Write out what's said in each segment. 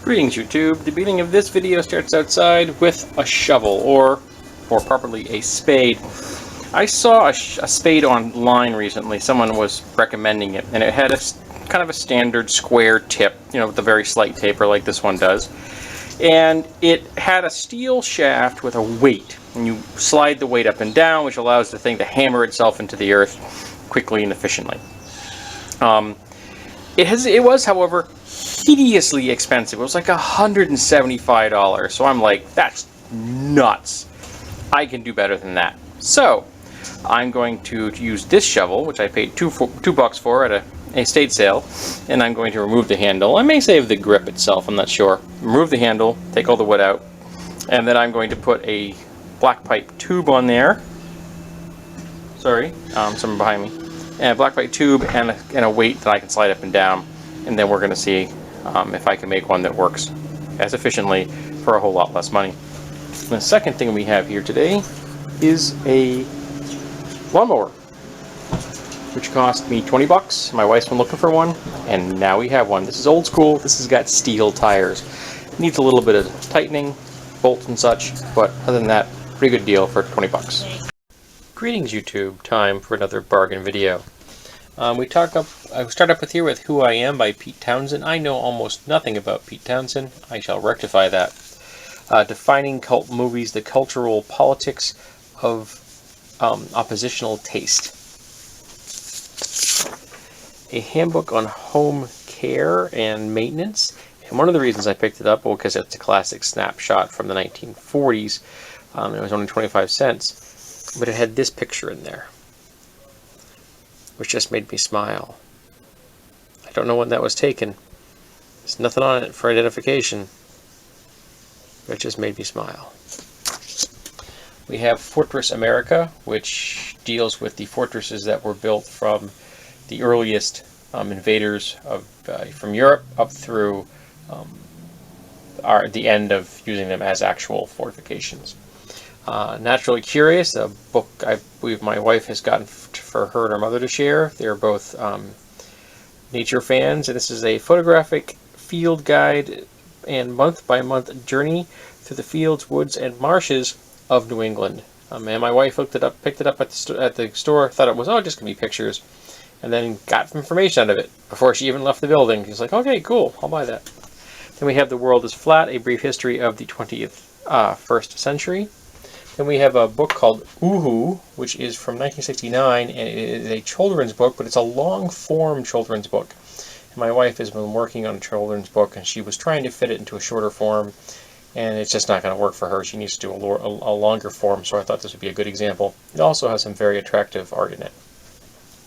Greetings YouTube. The beginning of this video starts outside with a shovel, or more properly a spade. I saw a spade online recently. Someone was recommending it, and it had a kind of a standard square tip, you know, with a very slight taper like this one does. And it had a steel shaft with a weight, and you slide the weight up and down, which allows the thing to hammer itself into the earth quickly and efficiently. It was, however, hideously expensive. It was like $175. So I'm like, that's nuts. I can do better than that. So I'm going to use this shovel, which I paid $2 for at a estate sale, and I'm going to remove the handle. I may save the grip itself, I'm not sure. Remove the handle, take all the wood out, and then I'm going to put a black pipe tube on there. Sorry, someone behind me. And a black pipe tube and a weight that I can slide up and down, and then we're going to see if I can make one that works as efficiently for a whole lot less money. And the second thing we have here today is a lawnmower, which cost me $20. My wife's been looking for one, and now we have one. This is old school. This has got steel tires. It needs a little bit of tightening, bolts and such, but other than that, pretty good deal for $20. Greetings YouTube, time for another bargain video. I start up with here with Who I Am by Pete Townshend. I know almost nothing about Pete Townshend. I shall rectify that. Defining cult movies, the cultural politics of oppositional taste. A handbook on home care and maintenance. And one of the reasons I picked it up, well, because it's a classic snapshot from the 1940s. It was only 25 cents. But it had this picture in there, which just made me smile. I don't know when that was taken. There's nothing on it for identification, but it just made me smile. We have Fortress America, which deals with the fortresses that were built from the earliest invaders from Europe up through the end of using them as actual fortifications. Naturally Curious, a book I believe my wife has gotten for her and her mother to share. They're both nature fans, and this is a photographic field guide and month-by-month journey through the fields, woods, and marshes of New England. And my wife picked it up at the store, thought it was, just going to be pictures, and then got information out of it before she even left the building. She's like, okay, cool, I'll buy that. Then we have The World is Flat, a brief history of the 21st century. Then we have a book called Oohoo, which is from 1969, and it is a children's book, but it's a long-form children's book. And my wife has been working on a children's book, and she was trying to fit it into a shorter form, and it's just not going to work for her. She needs to do a longer form, so I thought this would be a good example. It also has some very attractive art in it.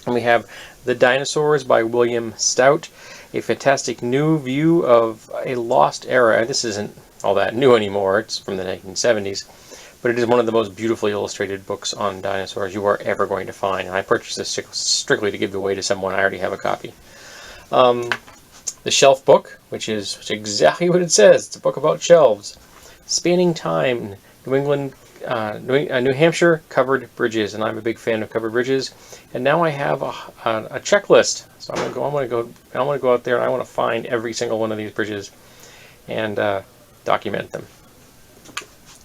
And we have The Dinosaurs by William Stout, a fantastic new view of a lost era. This isn't all that new anymore. It's from the 1970s. But it is one of the most beautifully illustrated books on dinosaurs you are ever going to find. And I purchased this strictly to give away to someone. I already have a copy. The Shelf Book, which is exactly what it says. It's a book about shelves. Spanning Time, New England, New Hampshire covered bridges, and I'm a big fan of covered bridges. And now I have a checklist. So I'm going to go out there and I want to find every single one of these bridges and document them.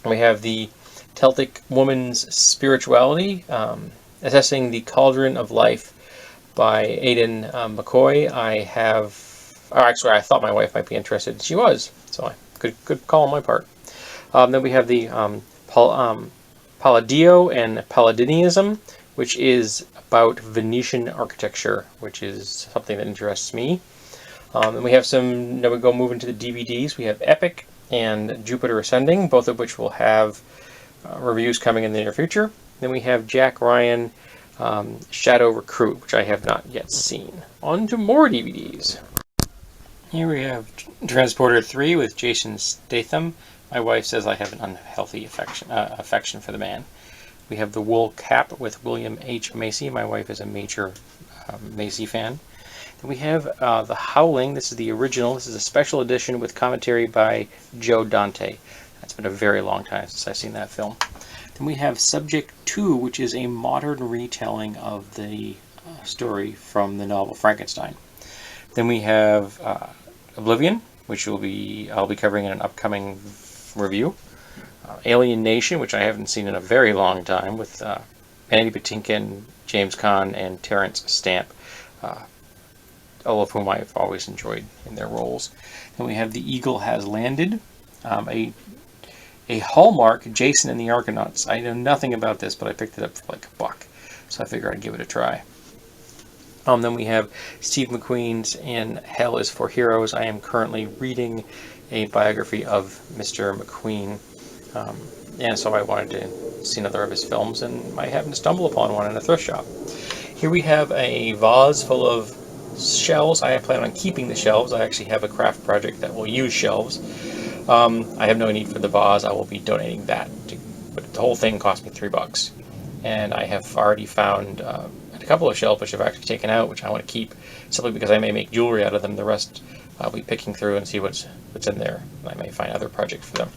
We have the Celtic Woman's Spirituality, Assessing the Cauldron of Life by Aidan McCoy. I thought my wife might be interested. She was, so good call on my part. Then we have the Palladio and Palladianism, which is about Venetian architecture, which is something that interests me. And we have now we go move into the DVDs. We have Epic and Jupiter Ascending, both of which will have reviews coming in the near future. Then we have Jack Ryan, Shadow Recruit, which I have not yet seen. On to more DVDs. Here we have Transporter 3 with Jason Statham. My wife says I have an unhealthy affection for the man. We have The Wool Cap with William H. Macy. My wife is a major Macy fan. Then we have The Howling. This is the original. This is a special edition with commentary by Joe Dante. It's been a very long time since I've seen that film. Then we have Subject 2, which is a modern retelling of the story from the novel Frankenstein. Then we have Oblivion, which I'll be covering in an upcoming review. Alien Nation, which I haven't seen in a very long time, with Mandy Patinkin, James Caan, and Terrence Stamp, all of whom I've always enjoyed in their roles. Then we have The Eagle Has Landed, a Hallmark Jason and the Argonauts. I know nothing about this, but I picked it up for like $1, so I figured I'd give it a try. Then we have Steve McQueen's And Hell is for Heroes. I am currently reading a biography of Mr. McQueen, and so I wanted to see another of his films, and I happened to stumble upon one in a thrift shop. Here we have a vase full of shelves. I plan on keeping the shelves. I actually have a craft project that will use shelves. I have no need for the vase. I will be donating that, but the whole thing cost me $3, and I have already found a couple of shelves which I've actually taken out, which I want to keep simply because I may make jewelry out of them. The rest I'll be picking through and see what's in there. I may find other projects for them.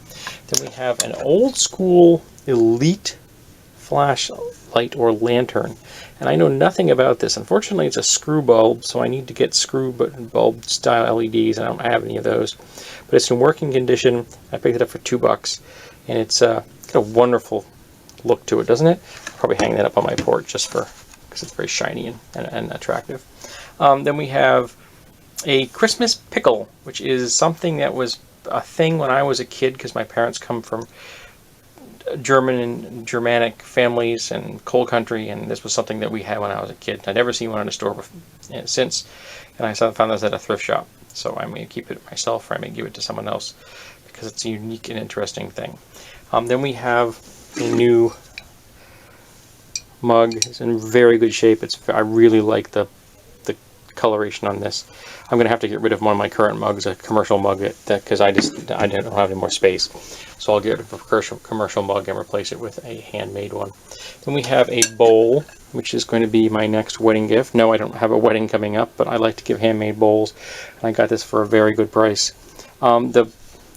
Then we have an old school Elite flashlight or lantern, and I know nothing about this. Unfortunately, it's a screw bulb, so I need to get screw bulb style LEDs. I don't have any of those, but it's in working condition. I picked it up for $2, and it's got a wonderful look to it, doesn't it? I'll probably hang that up on my porch just because it's very shiny and attractive. Then we have a Christmas pickle, which is something that was a thing when I was a kid, because my parents come from German and Germanic families and coal country, and this was something that we had when I was a kid. I'd never seen one in a store since, and I found this at a thrift shop. So I may keep it myself, or I may give it to someone else, because it's a unique and interesting thing. Then we have a new mug. It's in very good shape. I really like the coloration on this. I'm going to have to get rid of one of my current mugs, a commercial mug, because I don't have any more space. So I'll get rid of a commercial mug and replace it with a handmade one. Then we have a bowl, which is going to be my next wedding gift. No, I don't have a wedding coming up, but I like to give handmade bowls, and I got this for a very good price. The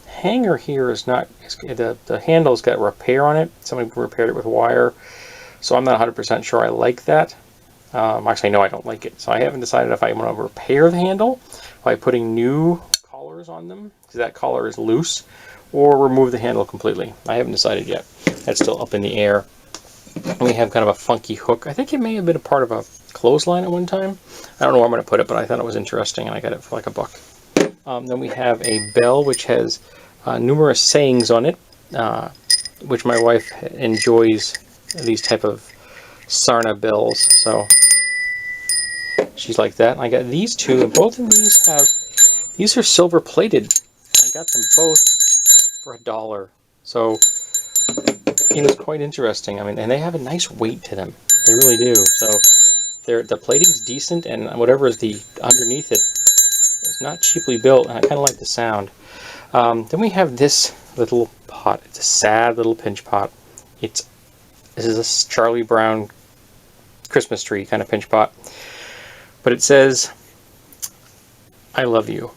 hanger here is not, the handle's got repair on it. Somebody repaired it with wire, so I'm not 100% sure I like that. Actually, no, I don't like it. So I haven't decided if I want to repair the handle by putting new collars on them, because that collar is loose, or remove the handle completely. I haven't decided yet. That's still up in the air. We have kind of a funky hook. I think it may have been a part of a clothesline at one time. I don't know where I'm going to put it, but I thought it was interesting, and I got it for like $1. Then we have a bell, which has numerous sayings on it, which my wife enjoys, these type of Sarna bells, so she's like that. And I got these two, and both of these are silver plated. I got them both for $1, so it was quite interesting. I mean, and they have a nice weight to them. They really do. So the plating's decent, and whatever is the underneath it is not cheaply built, and I kind of like the sound. Then we have this little pot. It's a sad little pinch pot. This is a Charlie Brown Christmas tree kind of pinch pot, but it says, "I love you."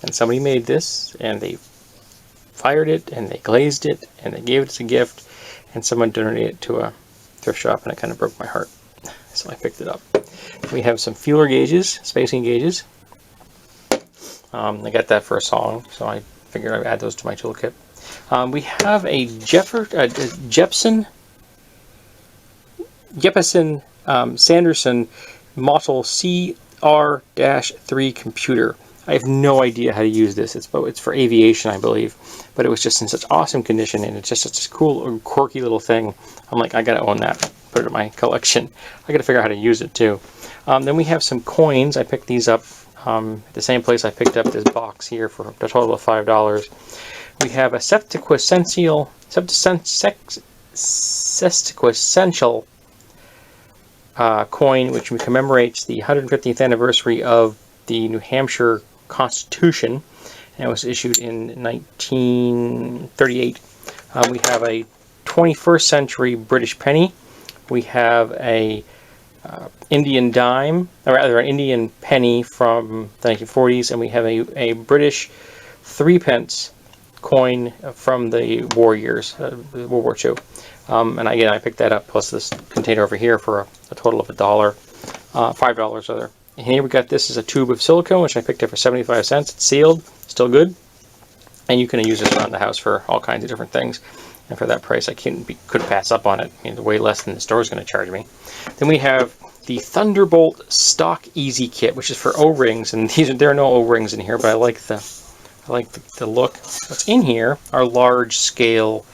And somebody made this, and they fired it, and they glazed it, and they gave it as a gift, and someone donated it to a thrift shop, and it kind of broke my heart, so I picked it up. We have some feeler gauges, spacing gauges. I got that for a song, so I figured I'd add those to my toolkit. We have a Jeppesen Sanderson Model CR-3 computer. I have no idea how to use this. It's for aviation, I believe, but it was just in such awesome condition, and it's just such a cool, quirky little thing. I'm like, I gotta own that. Put it in my collection. I gotta figure out how to use it too. Then we have some coins. I picked these up at the same place I picked up this box here for a total of $5. We have a sesquicentennial coin, which commemorates the 150th anniversary of the New Hampshire Constitution, and it was issued in 1938. We have a 21st century British penny. We have a Indian dime, or rather an Indian penny from the 1940s, and we have a British 3-pence coin from the war years, World War II. And again, I picked that up plus this container over here for a total of $5 rather. And here we got, this is a tube of silicone, which I picked up for 75 cents. It's sealed, still good. And you can use this around the house for all kinds of different things. And for that price, I couldn't pass up on it. I mean, way less than the store is going to charge me. Then we have the Thunderbolt Stock Easy Kit, which is for O-rings. And there are no O-rings in here, but I like the look. What's in here are large scale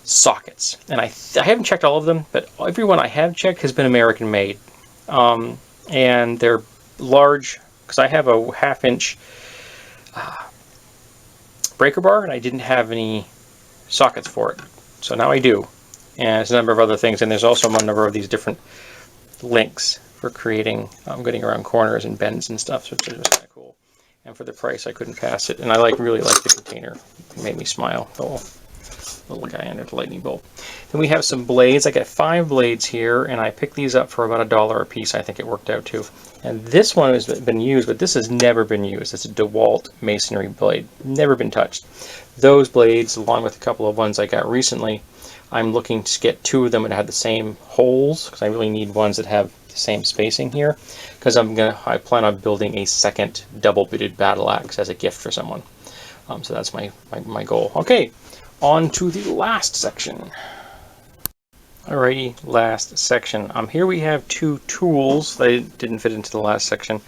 sockets. And I haven't checked all of them, but every one I have checked has been American made. And they're large, because I have a 1/2 inch breaker bar, and I didn't have any sockets for it. So now I do. And there's a number of other things, and there's also a number of these different links for creating, getting around corners and bends and stuff, which is kind of cool. And for the price, I couldn't pass it. And I really like the container. It made me smile. The little guy under the lightning bolt. Then we have some blades. I got 5 blades here, and I picked these up for about $1 a piece. I think it worked out too. And this one has been used, but this has never been used. It's a DeWalt masonry blade. Never been touched. Those blades, along with a couple of ones I got recently, I'm looking to get 2 of them that have the same holes, because I really need ones that have the same spacing here, because I plan on building a second double-bitted battle axe as a gift for someone. So that's my goal. Okay, on to the last section. Alrighty, last section. Here we have 2 tools that didn't fit into the last section.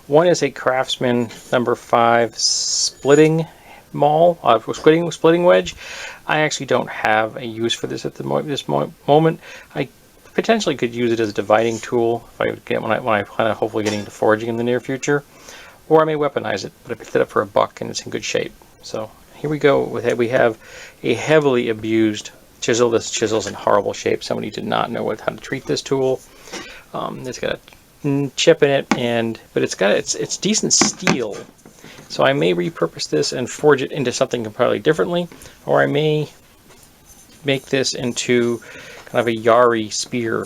One is a Craftsman number 5 splitting maul, splitting wedge. I actually don't have a use for this at this moment. I potentially could use it as a dividing tool if I get when I plan on hopefully getting into forging in the near future, or I may weaponize it. But I picked it up for $1 and it's in good shape. So here we go with it. We have a heavily abused chisel. This chisel's in horrible shape. Somebody did not know how to treat this tool. It's got a chip in it, but it's decent steel. So I may repurpose this and forge it into something completely differently, or I may make this into kind of a Yari spear.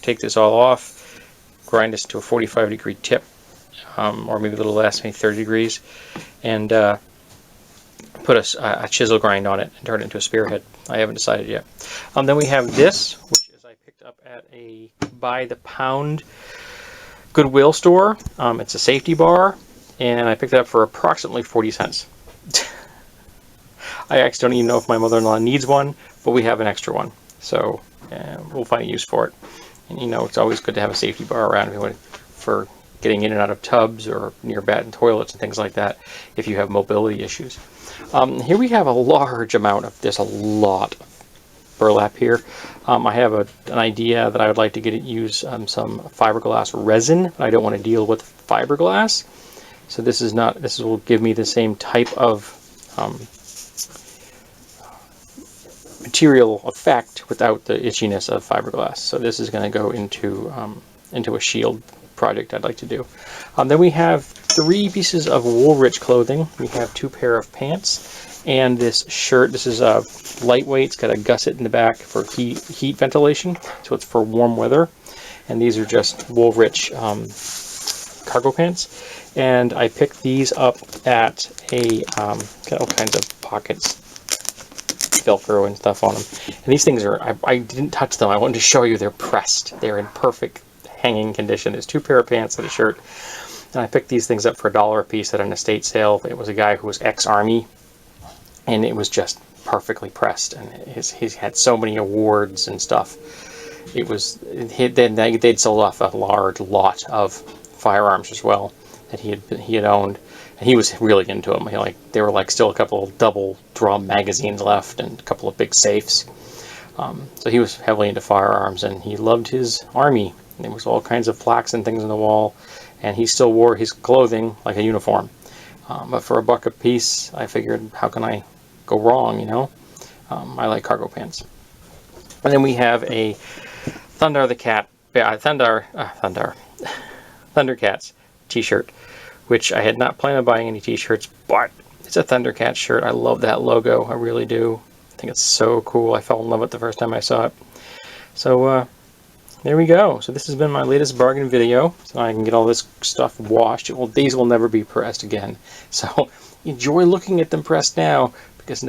Take this all off, grind this to a 45-degree tip, or maybe a little less, maybe 30 degrees, and put a chisel grind on it and turn it into a spearhead. I haven't decided yet. Then we have this, which is I picked up at a by the pound Goodwill store. It's a safety bar, and I picked it up for approximately 40 cents. I actually don't even know if my mother-in-law needs one, but we have an extra one, so we'll find a use for it. And it's always good to have a safety bar around for getting in and out of tubs or near batten toilets and things like that if you have mobility issues. Here we have a large amount of this, a lot of burlap here. I have an idea that I would like to use some fiberglass resin. I don't want to deal with fiberglass, so this will give me the same type of material effect without the itchiness of fiberglass. So this is going to go into a shield project I'd like to do. Then we have 3 pieces of Woolrich clothing. We have 2 pair of pants and this shirt. This is lightweight. It's got a gusset in the back for heat ventilation, so it's for warm weather. And these are just Woolrich cargo pants. And I picked these up at got all kinds of pockets, Velcro and stuff on them. And these things I didn't touch them. I wanted to show you they're pressed. They're in perfect hanging condition. There's 2 pair of pants and a shirt. And I picked these things up for $1 a piece at an estate sale. It was a guy who was ex-army, and it was just perfectly pressed. And he's had so many awards and stuff. They'd sold off a large lot of firearms as well that he had owned, and he was really into them. There were still a couple of double drum magazines left and a couple of big safes. So he was heavily into firearms, and he loved his army. There was all kinds of plaques and things on the wall, and he still wore his clothing like a uniform. But for $1 a piece, I figured, how can I go wrong, I like cargo pants. And then we have a Thundercats t-shirt, which I had not planned on buying any t-shirts, but it's a Thundercats shirt. I love that logo. I really do. I think it's so cool. I fell in love with it the first time I saw it. So, there we go. So this has been my latest bargain video. So I can get all this stuff washed. These will never be pressed again. So enjoy looking at them pressed now, because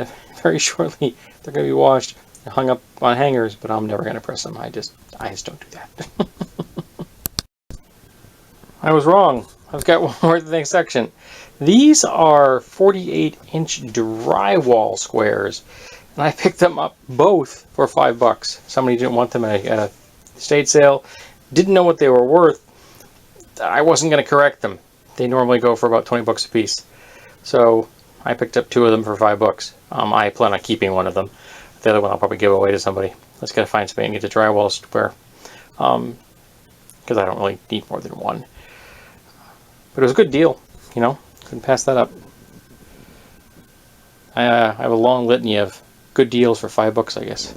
very shortly they're going to be washed and hung up on hangers, but I'm never going to press them. I just don't do that. I was wrong. I've got one more thing section. These are 48-inch drywall squares, and I picked them up both for $5. Somebody didn't want them at a estate sale. Didn't know what they were worth. I wasn't going to correct them. They normally go for about 20 bucks a piece. So I picked up 2 of them for $5. I plan on keeping one of them. The other one I'll probably give away to somebody. Let's gotta find somebody and get the drywall square. Because I don't really need more than one. But it was a good deal, you know. Couldn't pass that up. I have a long litany of good deals for $5, I guess.